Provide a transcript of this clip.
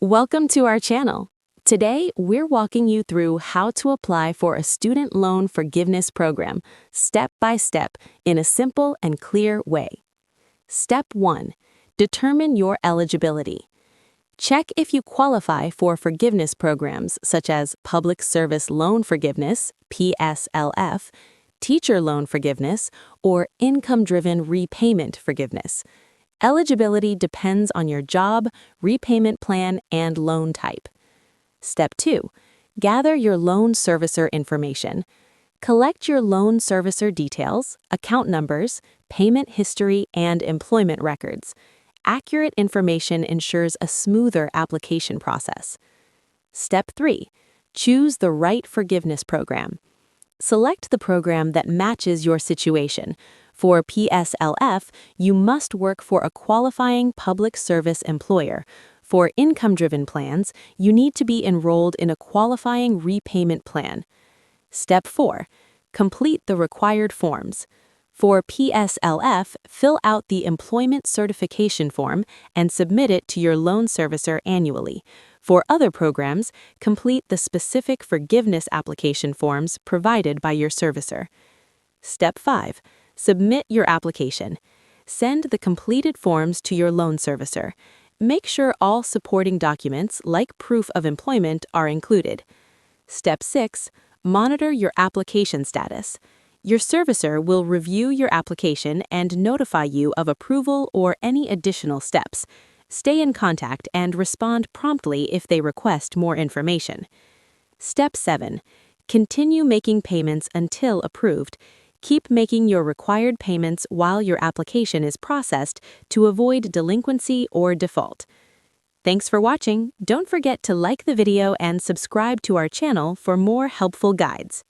Welcome to our channel. Today, we're walking you through how to apply for a student loan forgiveness program, step by step, in a simple and clear way. Step 1. Determine your eligibility. Check if you qualify for forgiveness programs such as Public Service Loan Forgiveness, PSLF, Teacher Loan Forgiveness, or Income-Driven Repayment Forgiveness. Eligibility depends on your job, repayment plan, and loan type. Step 2. Gather your loan servicer information. Collect your loan servicer details, account numbers, payment history, and employment records. Accurate information ensures a smoother application process. Step 3. Choose the right forgiveness program. Select the program that matches your situation. For PSLF, you must work for a qualifying public service employer. For income-driven plans, you need to be enrolled in a qualifying repayment plan. Step 4. Complete the required forms. For PSLF, fill out the Employment Certification Form and submit it to your loan servicer annually. For other programs, complete the specific forgiveness application forms provided by your servicer. Step 5. Submit your application. Send the completed forms to your loan servicer. Make sure all supporting documents, like proof of employment, are included. Step 6. Monitor your application status. Your servicer will review your application and notify you of approval or any additional steps. Stay in contact and respond promptly if they request more information. Step 7. Continue making payments until approved. Keep making your required payments while your application is processed to avoid delinquency or default. Thanks for watching. Don't forget to like the video and subscribe to our channel for more helpful guides.